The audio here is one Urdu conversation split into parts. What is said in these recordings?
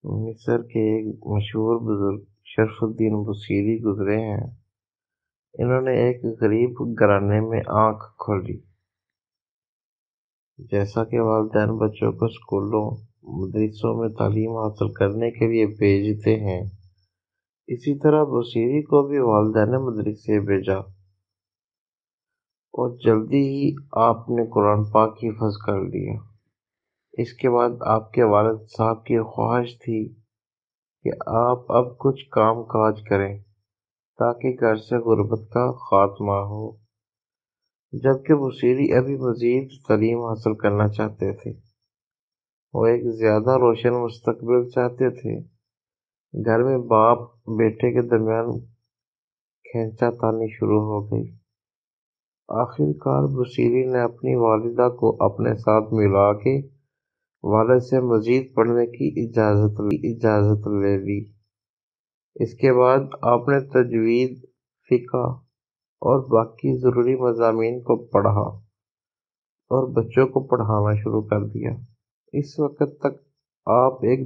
مصر کے ایک مشہور بزرگ شرف الدین بصیری گزرے ہیں۔ انہوں نے ایک غریب گھرانے میں آنکھ کھولی۔ جیسا کہ والدین بچوں کو اسکولوں مدرسوں میں تعلیم حاصل کرنے کے لیے بھیجتے ہیں، اسی طرح بصیری کو بھی والدین نے مدرسے بھیجا اور جلدی ہی آپ نے قرآن پاک حفظ کر لیا۔ اس کے بعد آپ کے والد صاحب کی خواہش تھی کہ آپ اب کچھ کام کاج کریں تاکہ گھر سے غربت کا خاتمہ ہو، جبکہ بصیری ابھی مزید تعلیم حاصل کرنا چاہتے تھے۔ وہ ایک زیادہ روشن مستقبل چاہتے تھے۔ گھر میں باپ بیٹے کے درمیان کھینچا تانی شروع ہو گئی۔ آخر کار بصیری نے اپنی والدہ کو اپنے ساتھ ملا کے والد سے مزید پڑھنے کی اجازت لے لی۔ اس کے بعد آپ نے تجوید، فقہ اور باقی ضروری مضامین کو پڑھا اور بچوں کو پڑھانا شروع کر دیا۔ اس وقت تک آپ ایک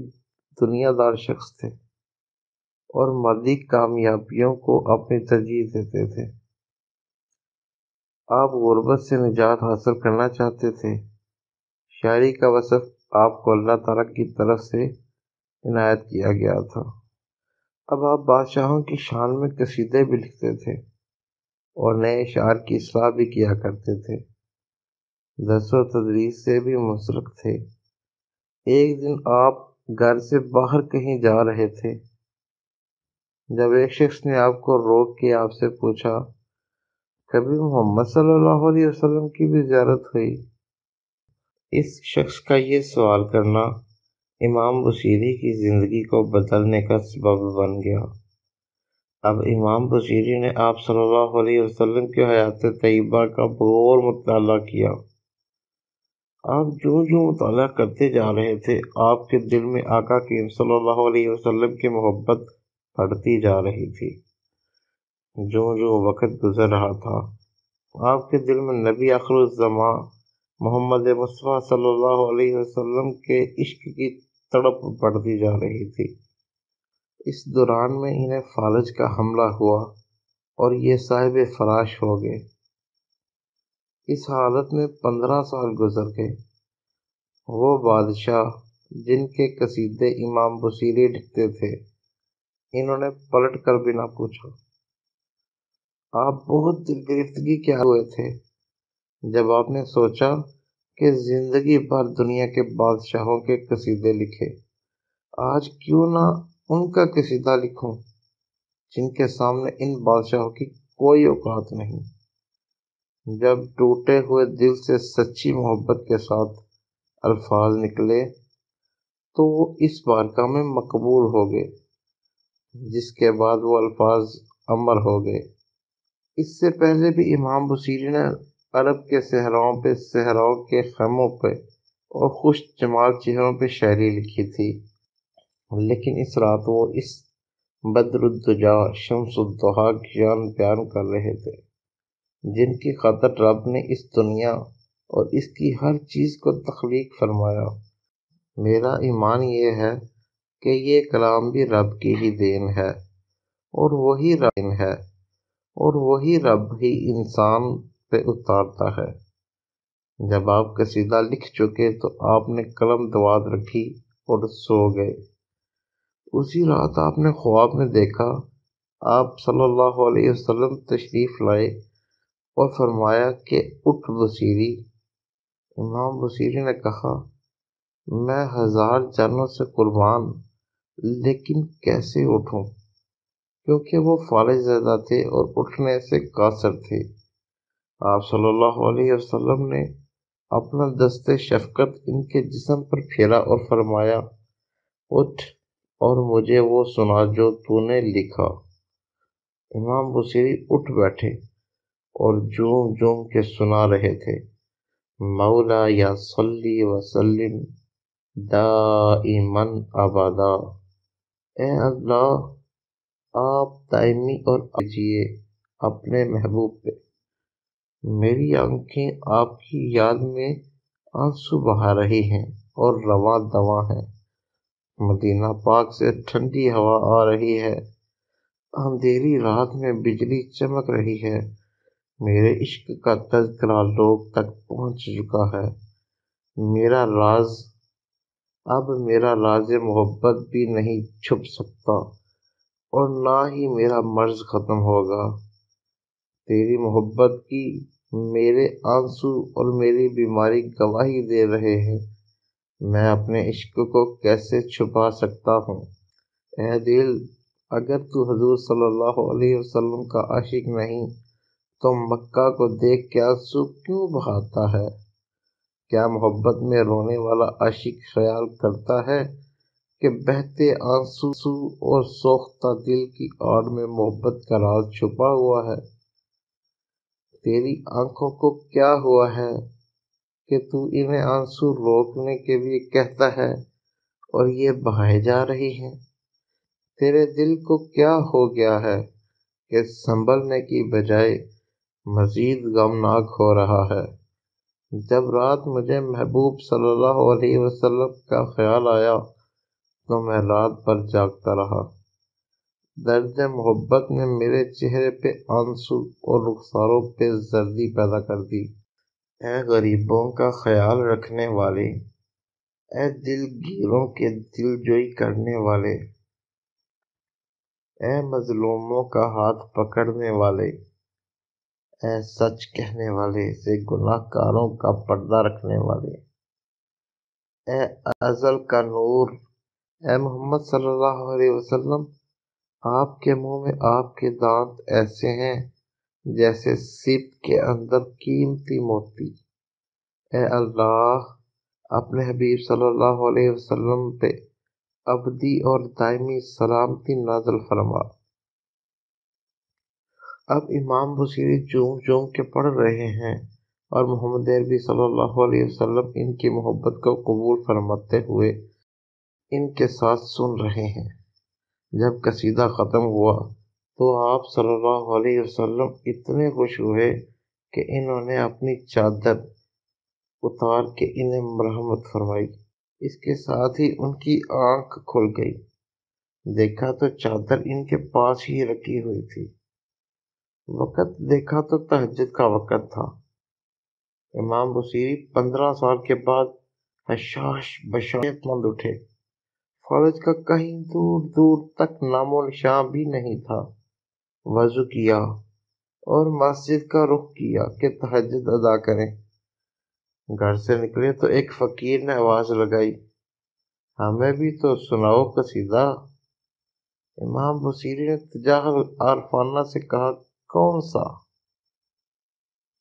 دنیا دار شخص تھے اور مادی کامیابیوں کو اپنی ترجیح دیتے تھے۔ آپ غربت سے نجات حاصل کرنا چاہتے تھے۔ شاعری کا وصف آپ کو اللہ تعالیٰ کی طرف سے عنایت کیا گیا تھا۔ اب آپ بادشاہوں کی شان میں قصیدے بھی لکھتے تھے اور نئے اشعار کی اصلاح بھی کیا کرتے تھے۔ درس و تدریس سے بھی منسلک تھے۔ ایک دن آپ گھر سے باہر کہیں جا رہے تھے جب ایک شخص نے آپ کو روک کے آپ سے پوچھا، کبھی محمد صلی اللہ علیہ وسلم کی بھی زیارت ہوئی؟ اس شخص کا یہ سوال کرنا امام بصیری کی زندگی کو بدلنے کا سبب بن گیا۔ اب امام بصیری نے آپ صلی اللہ علیہ وسلم کی حیات طیبہ کا بغور مطالعہ کیا۔ آپ جو مطالعہ کرتے جا رہے تھے، آپ کے دل میں آقا کریم صلی اللہ علیہ وسلم کی محبت بڑھتی جا رہی تھی۔ جو وقت گزر رہا تھا، آپ کے دل میں نبی آخر الزماں محمد مصطفیٰ صلی اللہ علیہ وسلم کے عشق کی تڑپ بڑھتی جا رہی تھی۔ اس دوران میں انہیں فالج کا حملہ ہوا اور یہ صاحب فراش ہو گئے۔ اس حالت میں 15 سال گزر گئے۔ وہ بادشاہ جن کے قصیدے امام بصیری لکھتے تھے، انہوں نے پلٹ کر بھی نہ پوچھا۔ آپ بہت دل گرفتگی کے ہوئے تھے جب آپ نے سوچا کہ زندگی بھر دنیا کے بادشاہوں کے قصیدے لکھے، آج کیوں نہ ان کا قصیدہ لکھوں جن کے سامنے ان بادشاہوں کی کوئی اوقات نہیں۔ جب ٹوٹے ہوئے دل سے سچی محبت کے ساتھ الفاظ نکلے تو وہ اس بارگاہ میں مقبول ہو گئے، جس کے بعد وہ الفاظ امر ہو گئے۔ اس سے پہلے بھی امام بصیری نے عرب کے صحراؤں کے خیموں پہ اور خوش جمال چہروں پہ شاعری لکھی تھی، لیکن اس رات وہ اس بدر الدجا شمس الضحیٰ کی شان بیان کر رہے تھے، جن کی خاطر رب نے اس دنیا اور اس کی ہر چیز کو تخلیق فرمایا۔ میرا ایمان یہ ہے کہ یہ کلام بھی رب کی ہی دین ہے اور وہی رب ہی انسان پہ اتارتا ہے۔ جب آپ قصیدہ لکھ چکے تو آپ نے قلم دوات رکھی اور سو گئے۔ اسی رات آپ نے خواب میں دیکھا آپ صلی اللہ علیہ وسلم تشریف لائے اور فرمایا کہ اٹھ بصیری۔ امام بصیری نے کہا، میں 1000 جانوں سے قربان، لیکن کیسے اٹھوں؟ کیونکہ وہ فالج زدہ تھے اور اٹھنے سے قاصر تھے۔ آپ صلی اللہ علیہ وسلم نے اپنا دست شفقت ان کے جسم پر پھیرا اور فرمایا، اٹھ اور مجھے وہ سنا جو تو نے لکھا۔ امام بصیری اٹھ بیٹھے اور جھوم کے سنا رہے تھے، مولا یا صلی وسلم دائماً ابدا۔ اے اللہ، آپ دائمی اور کیجیے اپنے محبوب پہ۔ میری آنکھیں آپ کی یاد میں آنسو بہا رہی ہیں اور رواں دواں ہیں۔ مدینہ پاک سے ٹھنڈی ہوا آ رہی ہے، اندھیری رات میں بجلی چمک رہی ہے، میرے عشق کا تذکرہ لوگ تک پہنچ چکا ہے۔ میرا راز اب میرا راز محبت بھی نہیں چھپ سکتا، اور نہ ہی میرا مرض ختم ہوگا۔ تیری محبت کی میرے آنسو اور میری بیماری گواہی دے رہے ہیں، میں اپنے عشق کو کیسے چھپا سکتا ہوں؟ اے دل، اگر تو حضور صلی اللہ علیہ وسلم کا عاشق نہیں تو مکہ کو دیکھ کے آنسو کیوں بہاتا ہے؟ کیا محبت میں رونے والا عاشق خیال کرتا ہے کہ بہتے آنسو اور سوختہ دل کی آڑ میں محبت کا راز چھپا ہوا ہے؟ تیری آنکھوں کو کیا ہوا ہے کہ تو انہیں آنسو روکنے کے لیے کہتا ہے اور یہ بہائے جا رہی ہیں؟ تیرے دل کو کیا ہو گیا ہے کہ سنبھلنے کی بجائے مزید غمناک ہو رہا ہے؟ جب رات مجھے محبوب صلی اللہ علیہ وسلم کا خیال آیا تو میں رات بھر جاگتا رہا۔ درد محبت نے میرے چہرے پہ آنسو اور رخساروں پہ زردی پیدا کر دی۔ اے غریبوں کا خیال رکھنے والے، اے دل گیروں کے دل جوئی کرنے والے، اے مظلوموں کا ہاتھ پکڑنے والے، اے سچ کہنے والے سے گناہ کاروں کا پردہ رکھنے والے، اے ازل کا نور، اے محمد صلی اللہ علیہ وسلم، آپ کے منہ میں آپ کے دانت ایسے ہیں جیسے سیپ کے اندر قیمتی موتی۔ اے اللہ، اپنے حبیب صلی اللہ علیہ وسلم پہ ابدی اور دائمی سلامتی نازل فرما۔ اب امام بصیری چونک چونک کے پڑھ رہے ہیں اور محمد عربی صلی اللہ علیہ وسلم ان کی محبت کو قبول فرماتے ہوئے ان کے ساتھ سن رہے ہیں۔ جب قصیدہ ختم ہوا تو آپ صلی اللہ علیہ وسلم اتنے خوش ہوئے کہ انہوں نے اپنی چادر اتار کے انہیں مرحمت فرمائی۔ اس کے ساتھ ہی ان کی آنکھ کھل گئی، دیکھا تو چادر ان کے پاس ہی رکھی ہوئی تھی۔ وقت دیکھا تو تہجد کا وقت تھا۔ امام بصیری 15 سال کے بعد حشاش بشاشت مند اٹھے۔ فارج کا کہیں دور دور تک نام و نشان بھی نہیں تھا۔ وضو کیا اور مسجد کا رخ کیا کہ تہجد ادا کریں۔ گھر سے نکلے تو ایک فقیر نے آواز لگائی، ہمیں بھی تو سناؤ قصیدہ۔ امام بصیری نے تجاہل عارفانہ سے کہا، کون سا؟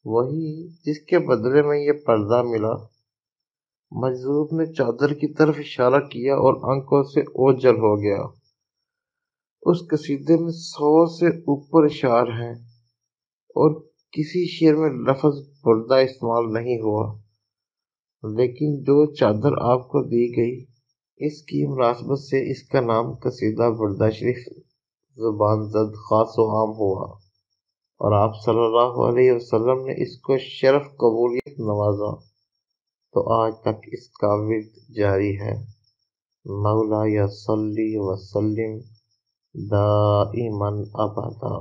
وہی جس کے بدلے میں یہ پردہ ملا۔ مجذوب نے چادر کی طرف اشارہ کیا اور آنکھوں سے اوجھل ہو گیا۔ اس قصیدے میں 100 سے اوپر اشعار ہیں اور کسی شعر میں لفظ بردہ استعمال نہیں ہوا، لیکن جو چادر آپ کو دی گئی اس کی مناسبت سے اس کا نام قصیدہ بردہ شریف زبان زد خاص و عام ہوا، اور آپ صلی اللہ علیہ وسلم نے اس کو شرف قبولیت نوازا، تو آج تک اس کا ورد جاری ہے۔ مولا یا صلی وسلم دائماً ابدا۔